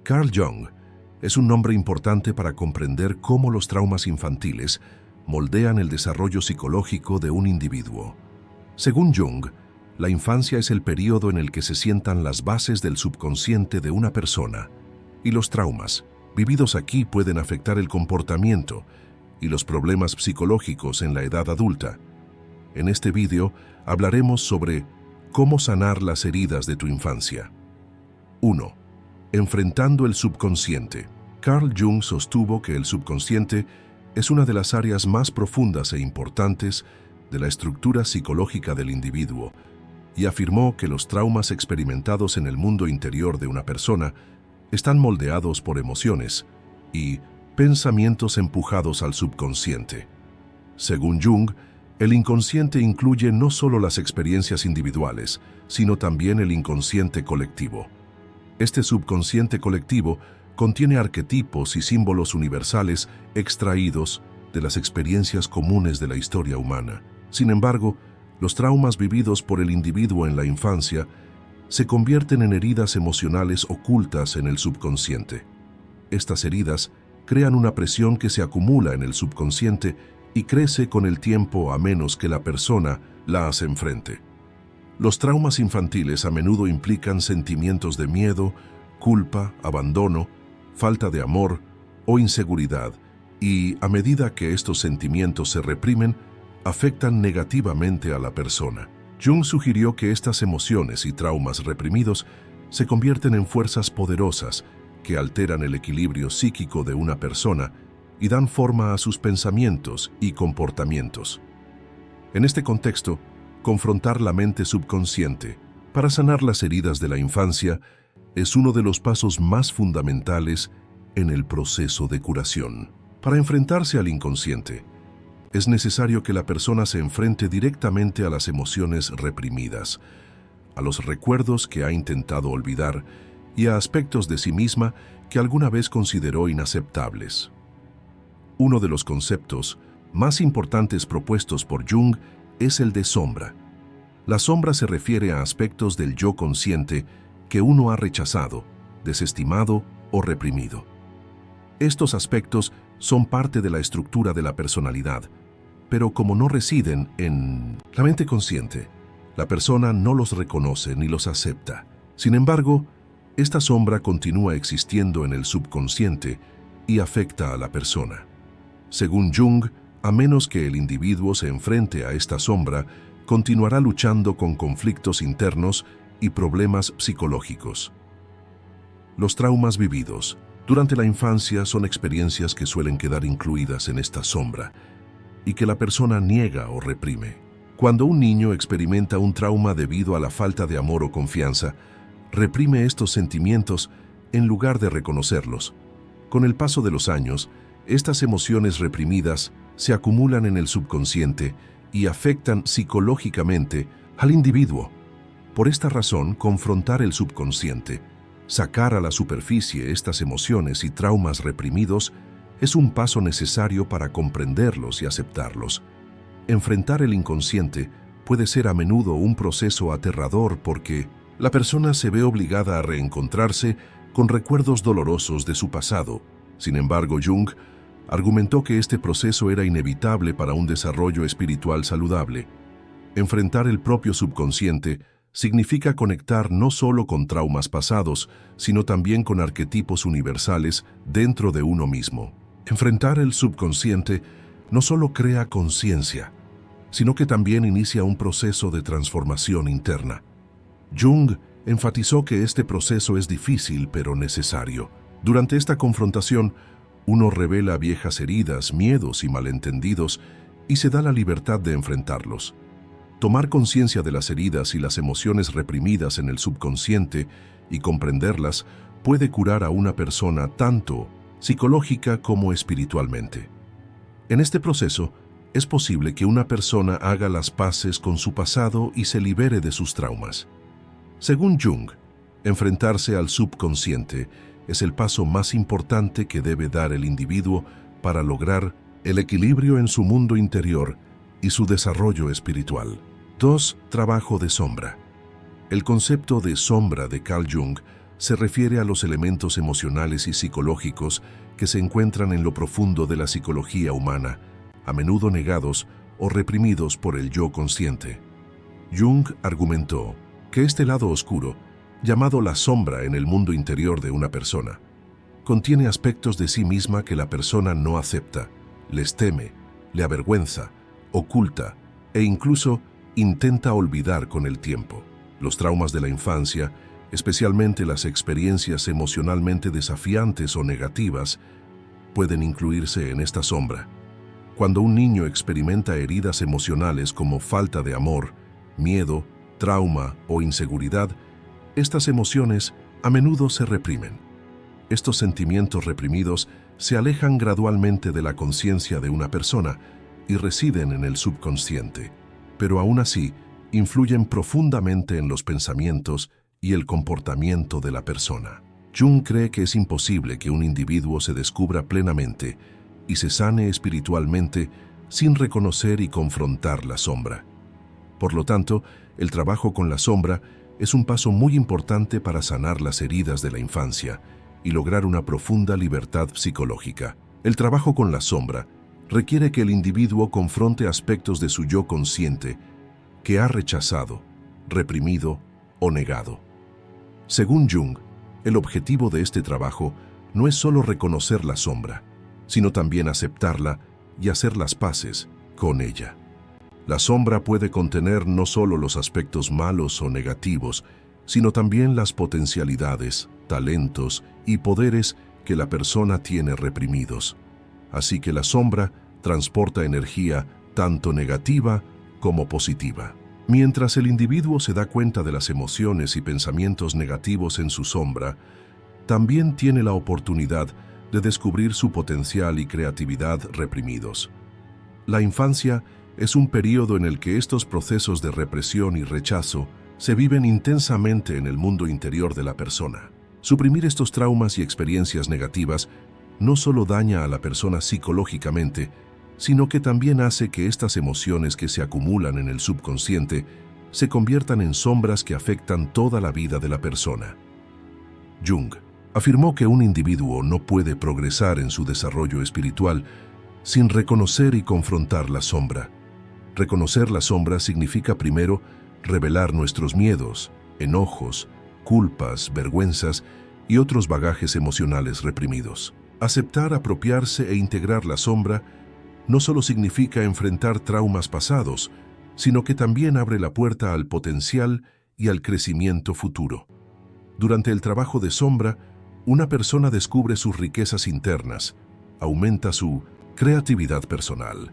Carl Jung es un nombre importante para comprender cómo los traumas infantiles moldean el desarrollo psicológico de un individuo. Según Jung, la infancia es el período en el que se sientan las bases del subconsciente de una persona, y los traumas vividos aquí pueden afectar el comportamiento y los problemas psicológicos en la edad adulta. En este vídeo hablaremos sobre cómo sanar las heridas de tu infancia. 1. Enfrentando el subconsciente. Carl Jung sostuvo que el subconsciente es una de las áreas más profundas e importantes de la estructura psicológica del individuo y afirmó que los traumas experimentados en el mundo interior de una persona están moldeados por emociones y pensamientos empujados al subconsciente. Según Jung, el inconsciente incluye no solo las experiencias individuales, sino también el inconsciente colectivo. Este subconsciente colectivo contiene arquetipos y símbolos universales extraídos de las experiencias comunes de la historia humana. Sin embargo, los traumas vividos por el individuo en la infancia se convierten en heridas emocionales ocultas en el subconsciente. Estas heridas crean una presión que se acumula en el subconsciente y crece con el tiempo a menos que la persona las enfrente. Los traumas infantiles a menudo implican sentimientos de miedo, culpa, abandono, falta de amor o inseguridad, y a medida que estos sentimientos se reprimen, afectan negativamente a la persona. Jung sugirió que estas emociones y traumas reprimidos se convierten en fuerzas poderosas que alteran el equilibrio psíquico de una persona y dan forma a sus pensamientos y comportamientos. En este contexto, confrontar la mente subconsciente para sanar las heridas de la infancia es uno de los pasos más fundamentales en el proceso de curación. Para enfrentarse al inconsciente, es necesario que la persona se enfrente directamente a las emociones reprimidas, a los recuerdos que ha intentado olvidar y a aspectos de sí misma que alguna vez consideró inaceptables. Uno de los conceptos más importantes propuestos por Jung es el de sombra. La sombra se refiere a aspectos del yo consciente que uno ha rechazado, desestimado o reprimido. Estos aspectos son parte de la estructura de la personalidad, pero como no residen en la mente consciente, la persona no los reconoce ni los acepta. Sin embargo, esta sombra continúa existiendo en el subconsciente y afecta a la persona. Según Jung, a menos que el individuo se enfrente a esta sombra, continuará luchando con conflictos internos y problemas psicológicos. Los traumas vividos durante la infancia son experiencias que suelen quedar incluidas en esta sombra y que la persona niega o reprime. Cuando un niño experimenta un trauma debido a la falta de amor o confianza, reprime estos sentimientos en lugar de reconocerlos. Con el paso de los años, estas emociones reprimidas se acumulan en el subconsciente y afectan psicológicamente al individuo. Por esta razón, confrontar el subconsciente, sacar a la superficie estas emociones y traumas reprimidos, es un paso necesario para comprenderlos y aceptarlos. Enfrentar el inconsciente puede ser a menudo un proceso aterrador porque la persona se ve obligada a reencontrarse con recuerdos dolorosos de su pasado. Sin embargo, Jung argumentó que este proceso era inevitable para un desarrollo espiritual saludable. Enfrentar el propio subconsciente significa conectar no solo con traumas pasados, sino también con arquetipos universales dentro de uno mismo. Enfrentar el subconsciente no solo crea conciencia, sino que también inicia un proceso de transformación interna. Jung enfatizó que este proceso es difícil pero necesario. Durante esta confrontación, uno revela viejas heridas, miedos y malentendidos y se da la libertad de enfrentarlos. Tomar conciencia de las heridas y las emociones reprimidas en el subconsciente y comprenderlas puede curar a una persona tanto psicológica como espiritualmente. En este proceso, es posible que una persona haga las paces con su pasado y se libere de sus traumas. Según Jung, enfrentarse al subconsciente es el paso más importante que debe dar el individuo para lograr el equilibrio en su mundo interior y su desarrollo espiritual. 2. Trabajo de sombra. El concepto de sombra de Carl Jung se refiere a los elementos emocionales y psicológicos que se encuentran en lo profundo de la psicología humana, a menudo negados o reprimidos por el yo consciente. Jung argumentó que este lado oscuro, llamado la sombra en el mundo interior de una persona, contiene aspectos de sí misma que la persona no acepta, les teme, le avergüenza, oculta e incluso intenta olvidar con el tiempo. Los traumas de la infancia, especialmente las experiencias emocionalmente desafiantes o negativas, pueden incluirse en esta sombra. Cuando un niño experimenta heridas emocionales como falta de amor, miedo, trauma o inseguridad, estas emociones a menudo se reprimen. Estos sentimientos reprimidos se alejan gradualmente de la conciencia de una persona y residen en el subconsciente, pero aún así influyen profundamente en los pensamientos y el comportamiento de la persona. Jung cree que es imposible que un individuo se descubra plenamente y se sane espiritualmente sin reconocer y confrontar la sombra. Por lo tanto, el trabajo con la sombra es un paso muy importante para sanar las heridas de la infancia y lograr una profunda libertad psicológica. El trabajo con la sombra requiere que el individuo confronte aspectos de su yo consciente que ha rechazado, reprimido o negado. Según Jung, el objetivo de este trabajo no es solo reconocer la sombra, sino también aceptarla y hacer las paces con ella. La sombra puede contener no solo los aspectos malos o negativos, sino también las potencialidades, talentos y poderes que la persona tiene reprimidos. Así que la sombra transporta energía tanto negativa como positiva. Mientras el individuo se da cuenta de las emociones y pensamientos negativos en su sombra, también tiene la oportunidad de descubrir su potencial y creatividad reprimidos. La infancia es un período en el que estos procesos de represión y rechazo se viven intensamente en el mundo interior de la persona. Suprimir estos traumas y experiencias negativas no solo daña a la persona psicológicamente, sino que también hace que estas emociones que se acumulan en el subconsciente se conviertan en sombras que afectan toda la vida de la persona. Jung afirmó que un individuo no puede progresar en su desarrollo espiritual sin reconocer y confrontar la sombra. Reconocer la sombra significa primero revelar nuestros miedos, enojos, culpas, vergüenzas y otros bagajes emocionales reprimidos. Aceptar, apropiarse e integrar la sombra no solo significa enfrentar traumas pasados, sino que también abre la puerta al potencial y al crecimiento futuro. Durante el trabajo de sombra, una persona descubre sus riquezas internas, aumenta su creatividad personal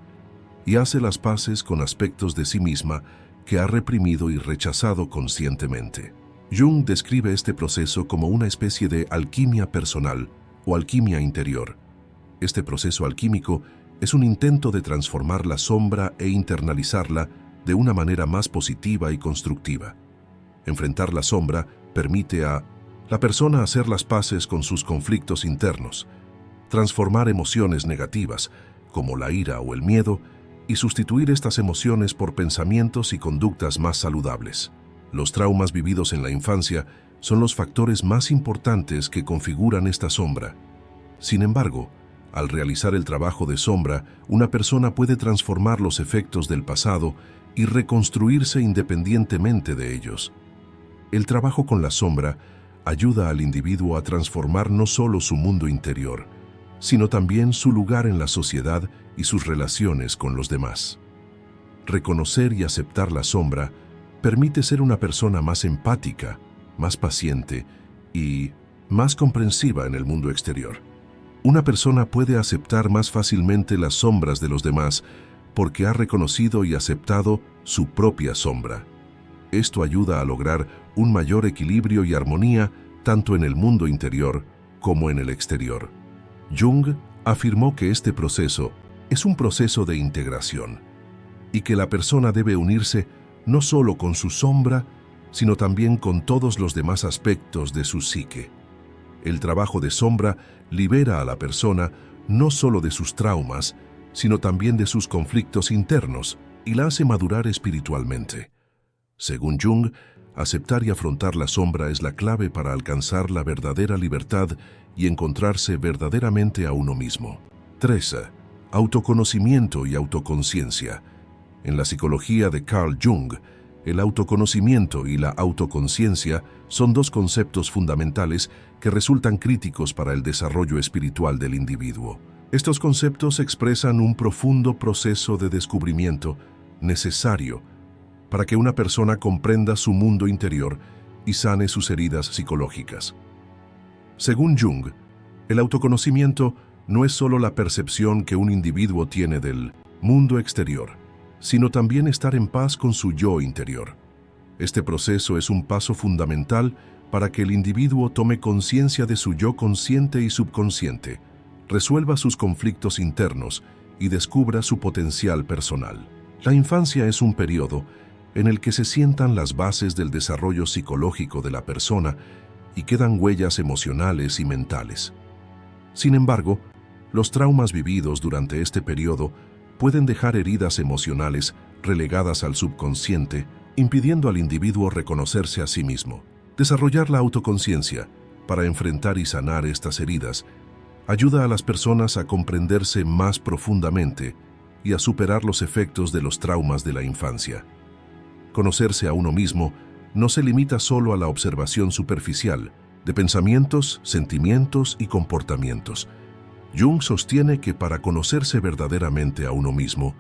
y hace las paces con aspectos de sí misma que ha reprimido y rechazado conscientemente. Jung describe este proceso como una especie de alquimia personal o alquimia interior. Este proceso alquímico es un intento de transformar la sombra e internalizarla de una manera más positiva y constructiva. Enfrentar la sombra permite a la persona hacer las paces con sus conflictos internos, transformar emociones negativas, como la ira o el miedo, y sustituir estas emociones por pensamientos y conductas más saludables. Los traumas vividos en la infancia son los factores más importantes que configuran esta sombra. Sin embargo, al realizar el trabajo de sombra, una persona puede transformar los efectos del pasado y reconstruirse independientemente de ellos. El trabajo con la sombra ayuda al individuo a transformar no solo su mundo interior, sino también su lugar en la sociedad y sus relaciones con los demás. Reconocer y aceptar la sombra permite ser una persona más empática, más paciente y más comprensiva en el mundo exterior. Una persona puede aceptar más fácilmente las sombras de los demás porque ha reconocido y aceptado su propia sombra. Esto ayuda a lograr un mayor equilibrio y armonía tanto en el mundo interior como en el exterior. Jung afirmó que este proceso es un proceso de integración y que la persona debe unirse no solo con su sombra, sino también con todos los demás aspectos de su psique. El trabajo de sombra libera a la persona no solo de sus traumas, sino también de sus conflictos internos y la hace madurar espiritualmente. Según Jung, Aceptar y afrontar la sombra es la clave para alcanzar la verdadera libertad y encontrarse verdaderamente a uno mismo. 3. Autoconocimiento y autoconciencia. En la psicología de Carl Jung, el autoconocimiento y la autoconciencia son dos conceptos fundamentales que resultan críticos para el desarrollo espiritual del individuo. Estos conceptos expresan un profundo proceso de descubrimiento necesario para que una persona comprenda su mundo interior y sane sus heridas psicológicas. Según Jung, el autoconocimiento no es solo la percepción que un individuo tiene del mundo exterior, sino también estar en paz con su yo interior. Este proceso es un paso fundamental para que el individuo tome conciencia de su yo consciente y subconsciente, resuelva sus conflictos internos y descubra su potencial personal. La infancia es un periodo en el que se sientan las bases del desarrollo psicológico de la persona y quedan huellas emocionales y mentales. Sin embargo, los traumas vividos durante este periodo pueden dejar heridas emocionales relegadas al subconsciente, impidiendo al individuo reconocerse a sí mismo. Desarrollar la autoconciencia para enfrentar y sanar estas heridas ayuda a las personas a comprenderse más profundamente y a superar los efectos de los traumas de la infancia. Conocerse a uno mismo no se limita solo a la observación superficial de pensamientos, sentimientos y comportamientos. Jung sostiene que para conocerse verdaderamente a uno mismo,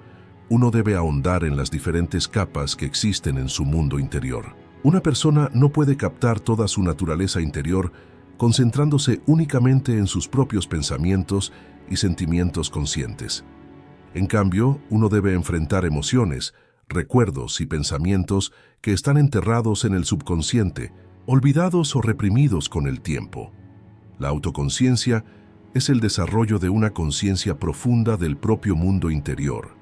uno debe ahondar en las diferentes capas que existen en su mundo interior. Una persona no puede captar toda su naturaleza interior concentrándose únicamente en sus propios pensamientos y sentimientos conscientes. En cambio, uno debe enfrentar emociones, recuerdos y pensamientos que están enterrados en el subconsciente, olvidados o reprimidos con el tiempo. La autoconciencia es el desarrollo de una conciencia profunda del propio mundo interior,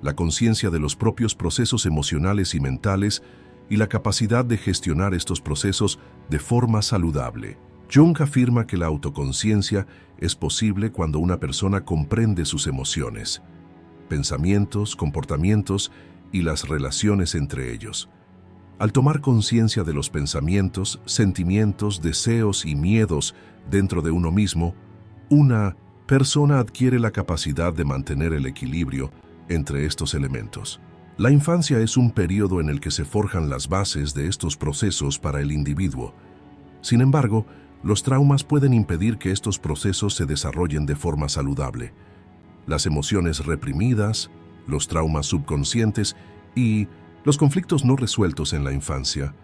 la conciencia de los propios procesos emocionales y mentales y la capacidad de gestionar estos procesos de forma saludable. Jung afirma que la autoconciencia es posible cuando una persona comprende sus emociones, pensamientos, comportamientos y las relaciones entre ellos. Al tomar conciencia de los pensamientos, sentimientos, deseos y miedos dentro de uno mismo, una persona adquiere la capacidad de mantener el equilibrio entre estos elementos. La infancia es un periodo en el que se forjan las bases de estos procesos para el individuo. Sin embargo, los traumas pueden impedir que estos procesos se desarrollen de forma saludable. Las emociones reprimidas, los traumas subconscientes y los conflictos no resueltos en la infancia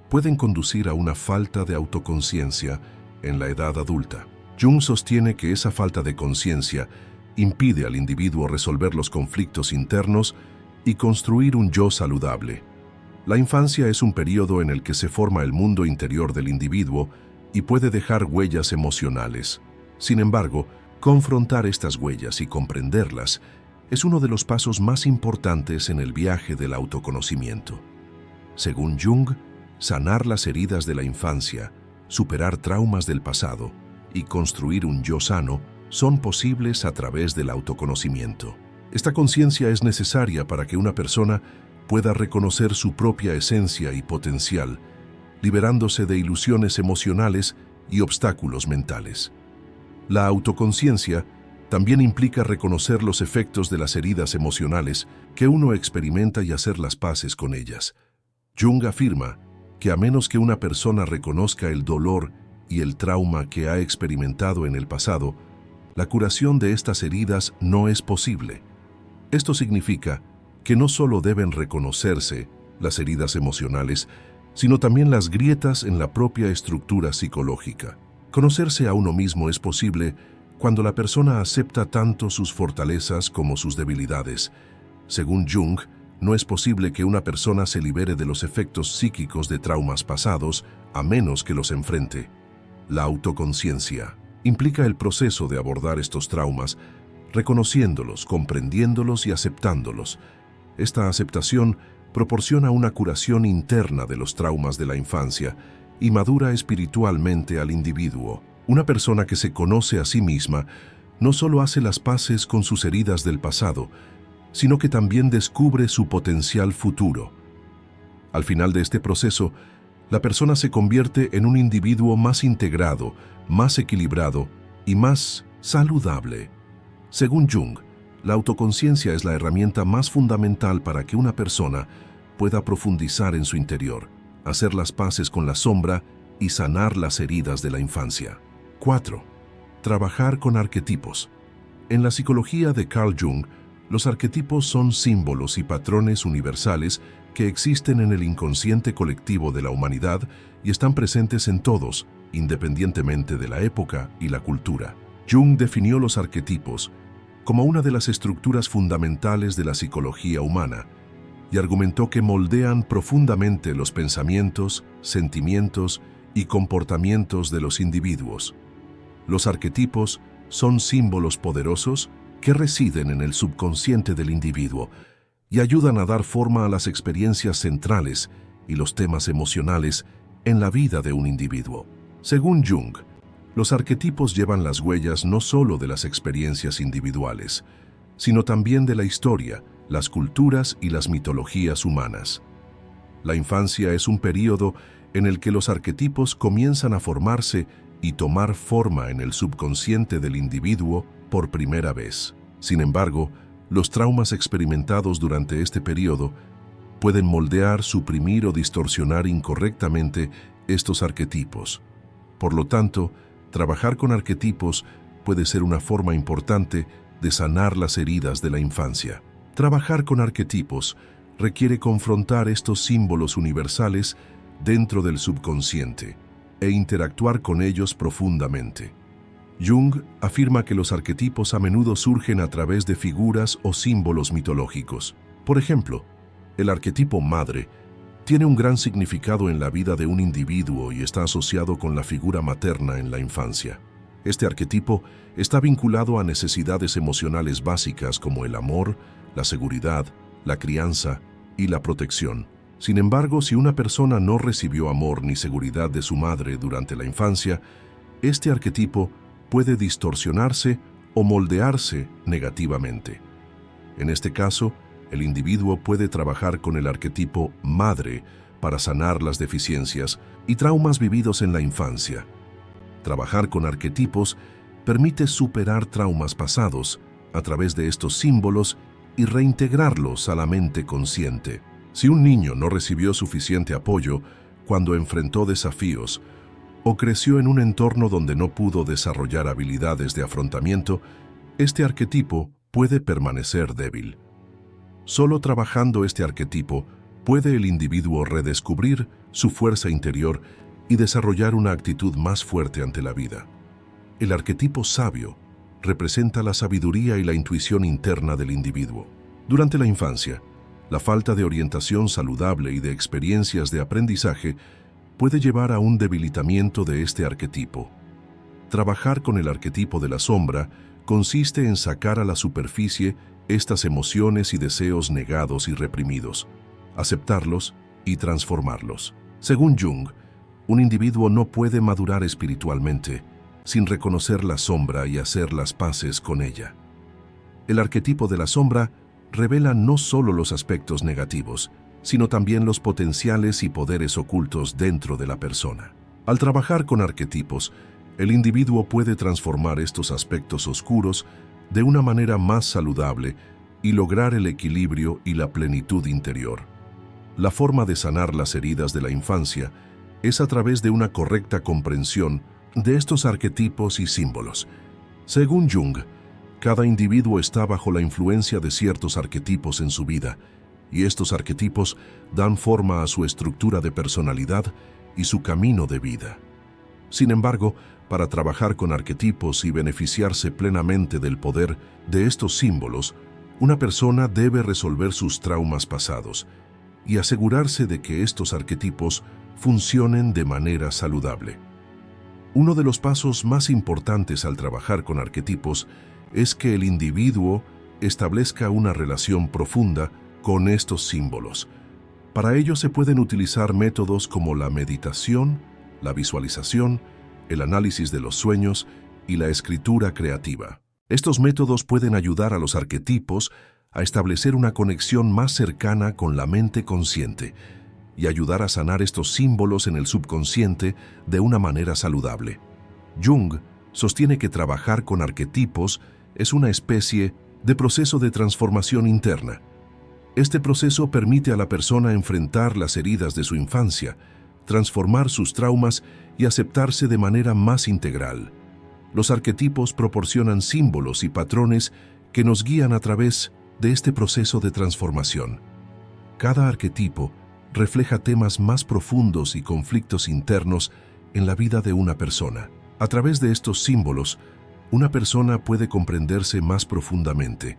pueden conducir a una falta de autoconciencia en la edad adulta. Jung sostiene que esa falta de conciencia impide al individuo resolver los conflictos internos y construir un yo saludable. La infancia es un periodo en el que se forma el mundo interior del individuo y puede dejar huellas emocionales. Sin embargo, confrontar estas huellas y comprenderlas es uno de los pasos más importantes en el viaje del autoconocimiento. Según Jung, sanar las heridas de la infancia, superar traumas del pasado y construir un yo sano son posibles a través del autoconocimiento. Esta conciencia es necesaria para que una persona pueda reconocer su propia esencia y potencial, liberándose de ilusiones emocionales y obstáculos mentales. La autoconciencia también implica reconocer los efectos de las heridas emocionales que uno experimenta y hacer las paces con ellas. Jung afirma que a menos que una persona reconozca el dolor y el trauma que ha experimentado en el pasado, la curación de estas heridas no es posible. Esto significa que no solo deben reconocerse las heridas emocionales, sino también las grietas en la propia estructura psicológica. Conocerse a uno mismo es posible cuando la persona acepta tanto sus fortalezas como sus debilidades. Según Jung, no es posible que una persona se libere de los efectos psíquicos de traumas pasados a menos que los enfrente. La autoconciencia implica el proceso de abordar estos traumas, reconociéndolos, comprendiéndolos y aceptándolos. Esta aceptación proporciona una curación interna de los traumas de la infancia y madura espiritualmente al individuo. Una persona que se conoce a sí misma no solo hace las paces con sus heridas del pasado, sino que también descubre su potencial futuro. Al final de este proceso, la persona se convierte en un individuo más integrado, más equilibrado y más saludable. Según Jung, la autoconciencia es la herramienta más fundamental para que una persona pueda profundizar en su interior, hacer las paces con la sombra y sanar las heridas de la infancia. 4. Trabajar con arquetipos. En la psicología de Carl Jung, los arquetipos son símbolos y patrones universales que existen en el inconsciente colectivo de la humanidad y están presentes en todos, independientemente de la época y la cultura. Jung definió los arquetipos como una de las estructuras fundamentales de la psicología humana y argumentó que moldean profundamente los pensamientos, sentimientos y comportamientos de los individuos. Los arquetipos son símbolos poderosos que residen en el subconsciente del individuo y ayudan a dar forma a las experiencias centrales y los temas emocionales en la vida de un individuo. Según Jung, los arquetipos llevan las huellas no solo de las experiencias individuales, sino también de la historia, las culturas y las mitologías humanas. La infancia es un período en el que los arquetipos comienzan a formarse y tomar forma en el subconsciente del individuo por primera vez. Sin embargo, los traumas experimentados durante este periodo pueden moldear, suprimir o distorsionar incorrectamente estos arquetipos. Por lo tanto, trabajar con arquetipos puede ser una forma importante de sanar las heridas de la infancia. Trabajar con arquetipos requiere confrontar estos símbolos universales dentro del subconsciente e interactuar con ellos profundamente. Jung afirma que los arquetipos a menudo surgen a través de figuras o símbolos mitológicos. Por ejemplo, el arquetipo madre tiene un gran significado en la vida de un individuo y está asociado con la figura materna en la infancia. Este arquetipo está vinculado a necesidades emocionales básicas como el amor, la seguridad, la crianza y la protección. Sin embargo, si una persona no recibió amor ni seguridad de su madre durante la infancia, este arquetipo puede distorsionarse o moldearse negativamente. En este caso, el individuo puede trabajar con el arquetipo madre para sanar las deficiencias y traumas vividos en la infancia. Trabajar con arquetipos permite superar traumas pasados a través de estos símbolos y reintegrarlos a la mente consciente. Si un niño no recibió suficiente apoyo cuando enfrentó desafíos o creció en un entorno donde no pudo desarrollar habilidades de afrontamiento, este arquetipo puede permanecer débil. Solo trabajando este arquetipo puede el individuo redescubrir su fuerza interior y desarrollar una actitud más fuerte ante la vida. El arquetipo sabio representa la sabiduría y la intuición interna del individuo. Durante la infancia, la falta de orientación saludable y de experiencias de aprendizaje puede llevar a un debilitamiento de este arquetipo. Trabajar con el arquetipo de la sombra consiste en sacar a la superficie estas emociones y deseos negados y reprimidos, aceptarlos y transformarlos. Según Jung, un individuo no puede madurar espiritualmente sin reconocer la sombra y hacer las paces con ella. El arquetipo de la sombra revela no solo los aspectos negativos, sino también los potenciales y poderes ocultos dentro de la persona. Al trabajar con arquetipos, el individuo puede transformar estos aspectos oscuros de una manera más saludable y lograr el equilibrio y la plenitud interior. La forma de sanar las heridas de la infancia es a través de una correcta comprensión de estos arquetipos y símbolos. Según Jung, cada individuo está bajo la influencia de ciertos arquetipos en su vida, y estos arquetipos dan forma a su estructura de personalidad y su camino de vida. Sin embargo, para trabajar con arquetipos y beneficiarse plenamente del poder de estos símbolos, una persona debe resolver sus traumas pasados y asegurarse de que estos arquetipos funcionen de manera saludable. Uno de los pasos más importantes al trabajar con arquetipos es que el individuo establezca una relación profunda con estos símbolos. Para ello se pueden utilizar métodos como la meditación, la visualización, el análisis de los sueños y la escritura creativa. Estos métodos pueden ayudar a los arquetipos a establecer una conexión más cercana con la mente consciente y ayudar a sanar estos símbolos en el subconsciente de una manera saludable. Jung sostiene que trabajar con arquetipos es una especie de proceso de transformación interna. Este proceso permite a la persona enfrentar las heridas de su infancia, transformar sus traumas y aceptarse de manera más integral. Los arquetipos proporcionan símbolos y patrones que nos guían a través de este proceso de transformación. Cada arquetipo refleja temas más profundos y conflictos internos en la vida de una persona. A través de estos símbolos, una persona puede comprenderse más profundamente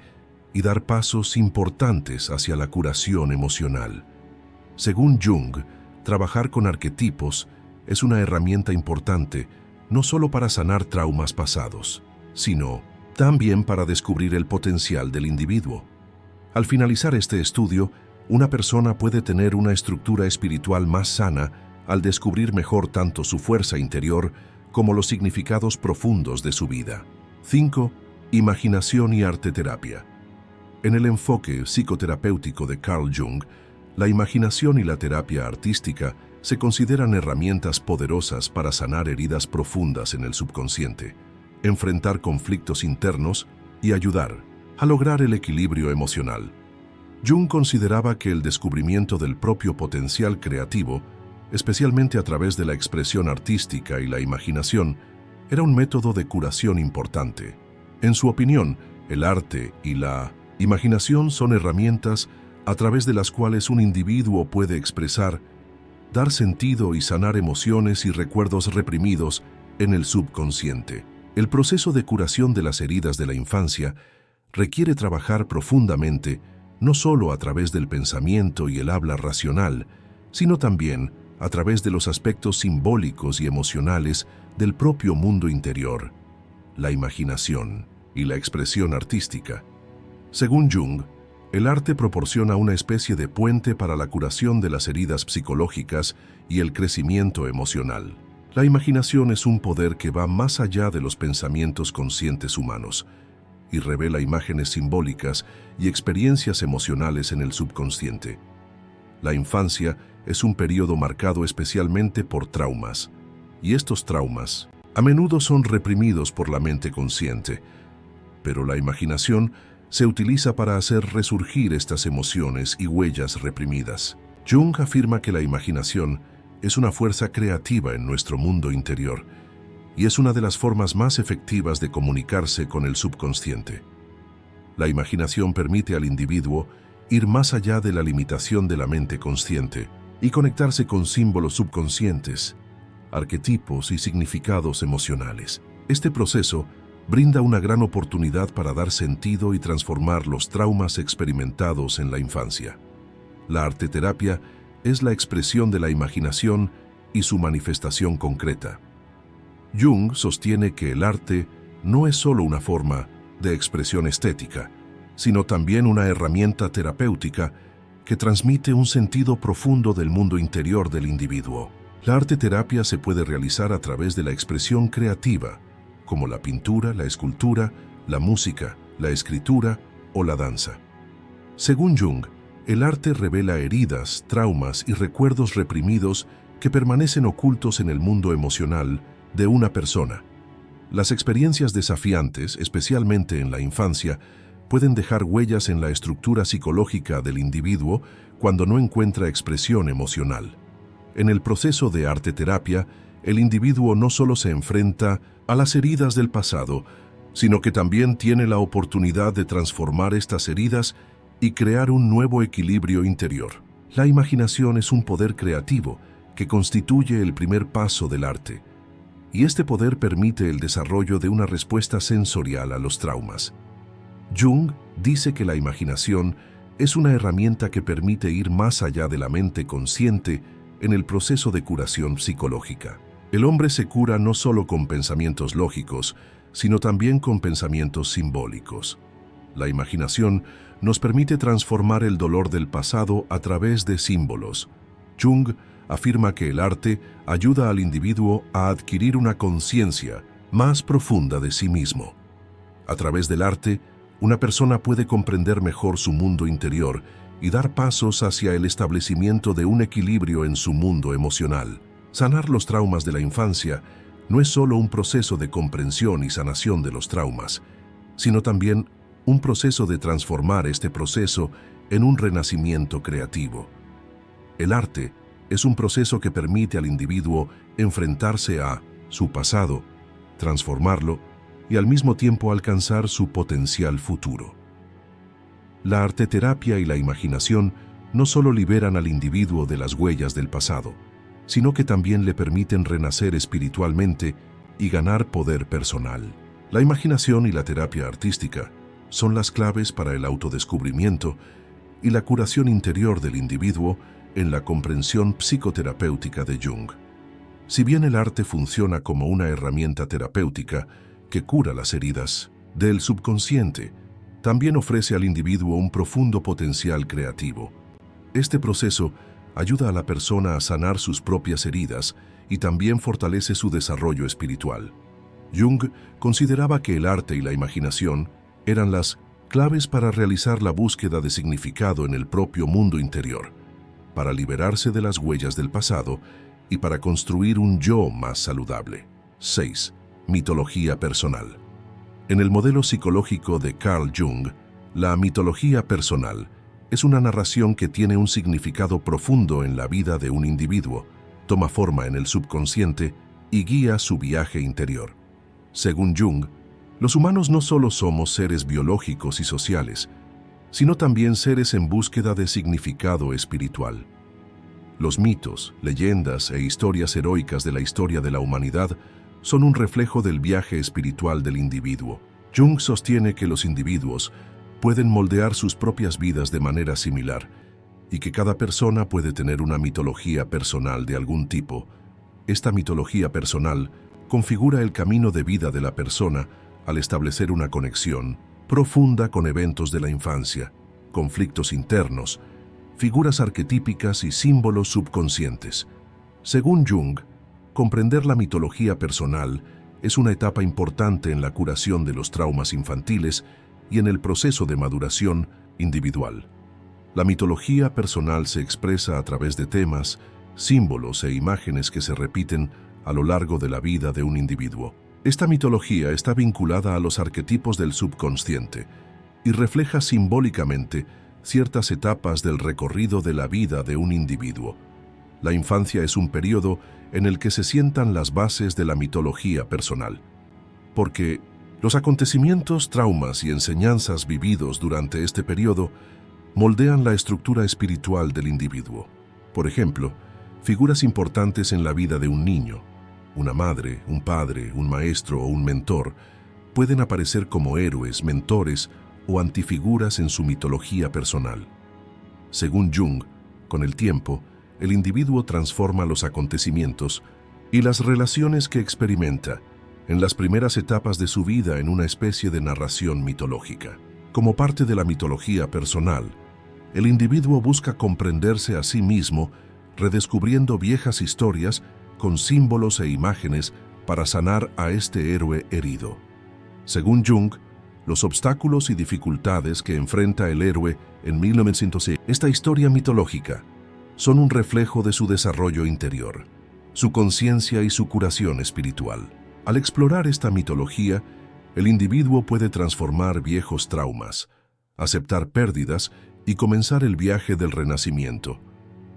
y dar pasos importantes hacia la curación emocional. Según Jung, trabajar con arquetipos es una herramienta importante no solo para sanar traumas pasados, sino también para descubrir el potencial del individuo. Al finalizar este estudio, una persona puede tener una estructura espiritual más sana al descubrir mejor tanto su fuerza interior como los significados profundos de su vida. 5. Imaginación y arteterapia. En el enfoque psicoterapéutico de Carl Jung, la imaginación y la terapia artística se consideran herramientas poderosas para sanar heridas profundas en el subconsciente, enfrentar conflictos internos y ayudar a lograr el equilibrio emocional. Jung consideraba que el descubrimiento del propio potencial creativo, especialmente a través de la expresión artística y la imaginación, era un método de curación importante. En su opinión, el arte y la imaginación son herramientas a través de las cuales un individuo puede expresar, dar sentido y sanar emociones y recuerdos reprimidos en el subconsciente. El proceso de curación de las heridas de la infancia requiere trabajar profundamente, no solo a través del pensamiento y el habla racional, sino también a través de los aspectos simbólicos y emocionales del propio mundo interior, la imaginación y la expresión artística. Según Jung, el arte proporciona una especie de puente para la curación de las heridas psicológicas y el crecimiento emocional. La imaginación es un poder que va más allá de los pensamientos conscientes humanos y revela imágenes simbólicas y experiencias emocionales en el subconsciente. La infancia es un periodo marcado especialmente por traumas, y estos traumas a menudo son reprimidos por la mente consciente, pero la imaginación se utiliza para hacer resurgir estas emociones y huellas reprimidas. Jung afirma que la imaginación es una fuerza creativa en nuestro mundo interior y es una de las formas más efectivas de comunicarse con el subconsciente. La imaginación permite al individuo ir más allá de la limitación de la mente consciente y conectarse con símbolos subconscientes, arquetipos y significados emocionales. Este proceso brinda una gran oportunidad para dar sentido y transformar los traumas experimentados en la infancia. La arteterapia es la expresión de la imaginación y su manifestación concreta. Jung sostiene que el arte no es solo una forma de expresión estética, sino también una herramienta terapéutica que transmite un sentido profundo del mundo interior del individuo. La arteterapia se puede realizar a través de la expresión creativa, como la pintura, la escultura, la música, la escritura o la danza. Según Jung, el arte revela heridas, traumas y recuerdos reprimidos que permanecen ocultos en el mundo emocional de una persona. Las experiencias desafiantes, especialmente en la infancia, pueden dejar huellas en la estructura psicológica del individuo cuando no encuentra expresión emocional. En el proceso de arteterapia, el individuo no solo se enfrenta a las heridas del pasado, sino que también tiene la oportunidad de transformar estas heridas y crear un nuevo equilibrio interior. La imaginación es un poder creativo que constituye el primer paso del arte, y este poder permite el desarrollo de una respuesta sensorial a los traumas. Jung dice que la imaginación es una herramienta que permite ir más allá de la mente consciente en el proceso de curación psicológica. El hombre se cura no solo con pensamientos lógicos, sino también con pensamientos simbólicos. La imaginación nos permite transformar el dolor del pasado a través de símbolos. Jung afirma que el arte ayuda al individuo a adquirir una conciencia más profunda de sí mismo. A través del arte, una persona puede comprender mejor su mundo interior y dar pasos hacia el establecimiento de un equilibrio en su mundo emocional. Sanar los traumas de la infancia no es solo un proceso de comprensión y sanación de los traumas, sino también un proceso de transformar este proceso en un renacimiento creativo. El arte es un proceso que permite al individuo enfrentarse a su pasado, transformarlo y al mismo tiempo alcanzar su potencial futuro. La arteterapia y la imaginación no solo liberan al individuo de las huellas del pasado, sino que también le permiten renacer espiritualmente y ganar poder personal. La imaginación y la terapia artística son las claves para el autodescubrimiento y la curación interior del individuo en la comprensión psicoterapéutica de Jung. Si bien el arte funciona como una herramienta terapéutica que cura las heridas del subconsciente, también ofrece al individuo un profundo potencial creativo. Este proceso ayuda a la persona a sanar sus propias heridas y también fortalece su desarrollo espiritual. Jung consideraba que el arte y la imaginación eran las claves para realizar la búsqueda de significado en el propio mundo interior, para liberarse de las huellas del pasado y para construir un yo más saludable. 6. Mitología personal. En el modelo psicológico de Carl Jung, la mitología personal es una narración que tiene un significado profundo en la vida de un individuo, toma forma en el subconsciente y guía su viaje interior. Según Jung, los humanos no solo somos seres biológicos y sociales, sino también seres en búsqueda de significado espiritual. Los mitos, leyendas e historias heroicas de la historia de la humanidad son un reflejo del viaje espiritual del individuo. Jung sostiene que los individuos pueden moldear sus propias vidas de manera similar y que cada persona puede tener una mitología personal de algún tipo. Esta mitología personal configura el camino de vida de la persona al establecer una conexión profunda con eventos de la infancia, conflictos internos, figuras arquetípicas y símbolos subconscientes. Según Jung, comprender la mitología personal es una etapa importante en la curación de los traumas infantiles y en el proceso de maduración individual. La mitología personal se expresa a través de temas, símbolos e imágenes que se repiten a lo largo de la vida de un individuo. Esta mitología está vinculada a los arquetipos del subconsciente y refleja simbólicamente ciertas etapas del recorrido de la vida de un individuo. La infancia es un periodo en el que se sientan las bases de la mitología personal, porque los acontecimientos, traumas y enseñanzas vividos durante este periodo moldean la estructura espiritual del individuo. Por ejemplo, figuras importantes en la vida de un niño, una madre, un padre, un maestro o un mentor, pueden aparecer como héroes, mentores o antifiguras en su mitología personal. Según Jung, con el tiempo, el individuo transforma los acontecimientos y las relaciones que experimenta en las primeras etapas de su vida en una especie de narración mitológica. Como parte de la mitología personal, el individuo busca comprenderse a sí mismo, redescubriendo viejas historias con símbolos e imágenes para sanar a este héroe herido. Según Jung, los obstáculos y dificultades que enfrenta el héroe en 1906, esta historia mitológica, son un reflejo de su desarrollo interior, su conciencia y su curación espiritual. Al explorar esta mitología, el individuo puede transformar viejos traumas, aceptar pérdidas y comenzar el viaje del renacimiento.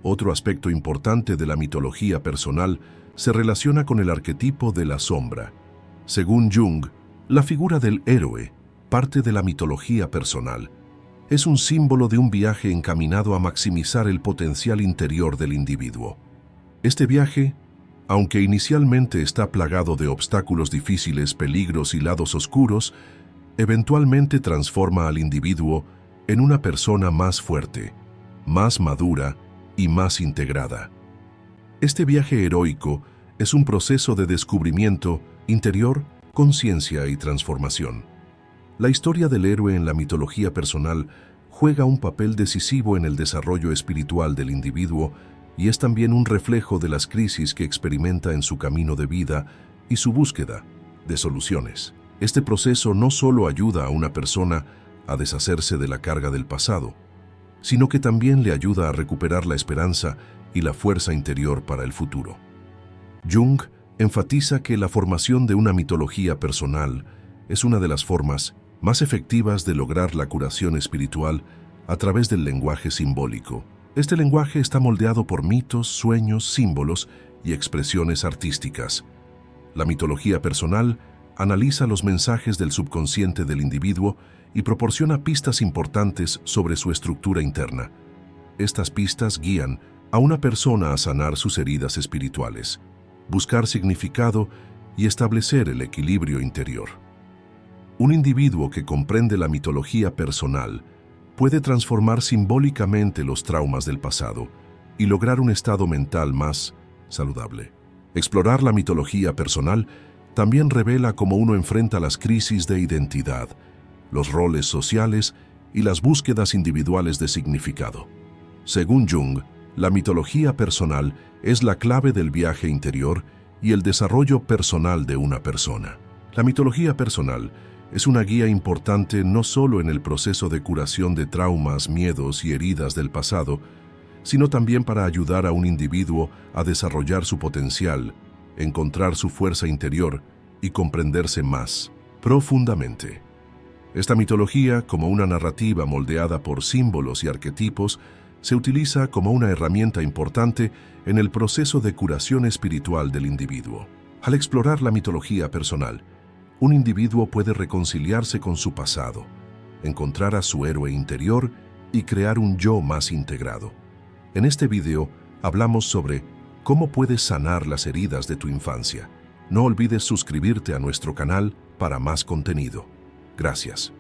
Otro aspecto importante de la mitología personal se relaciona con el arquetipo de la sombra. Según Jung, la figura del héroe, parte de la mitología personal, es un símbolo de un viaje encaminado a maximizar el potencial interior del individuo. Este viaje, aunque inicialmente está plagado de obstáculos difíciles, peligros y lados oscuros, eventualmente transforma al individuo en una persona más fuerte, más madura y más integrada. Este viaje heroico es un proceso de descubrimiento interior, conciencia y transformación. La historia del héroe en la mitología personal juega un papel decisivo en el desarrollo espiritual del individuo y es también un reflejo de las crisis que experimenta en su camino de vida y su búsqueda de soluciones. Este proceso no solo ayuda a una persona a deshacerse de la carga del pasado, sino que también le ayuda a recuperar la esperanza y la fuerza interior para el futuro. Jung enfatiza que la formación de una mitología personal es una de las formas más efectivas de lograr la curación espiritual a través del lenguaje simbólico. Este lenguaje está moldeado por mitos, sueños, símbolos y expresiones artísticas. La mitología personal analiza los mensajes del subconsciente del individuo y proporciona pistas importantes sobre su estructura interna. Estas pistas guían a una persona a sanar sus heridas espirituales, buscar significado y establecer el equilibrio interior. Un individuo que comprende la mitología personal puede transformar simbólicamente los traumas del pasado y lograr un estado mental más saludable. Explorar la mitología personal también revela cómo uno enfrenta las crisis de identidad, los roles sociales y las búsquedas individuales de significado. Según Jung, la mitología personal es la clave del viaje interior y el desarrollo personal de una persona. La mitología personal es una guía importante no solo en el proceso de curación de traumas, miedos y heridas del pasado, sino también para ayudar a un individuo a desarrollar su potencial, encontrar su fuerza interior y comprenderse más profundamente. Esta mitología, como una narrativa moldeada por símbolos y arquetipos, se utiliza como una herramienta importante en el proceso de curación espiritual del individuo. Al explorar la mitología personal, un individuo puede reconciliarse con su pasado, encontrar a su héroe interior y crear un yo más integrado. En este video hablamos sobre cómo puedes sanar las heridas de tu infancia. No olvides suscribirte a nuestro canal para más contenido. Gracias.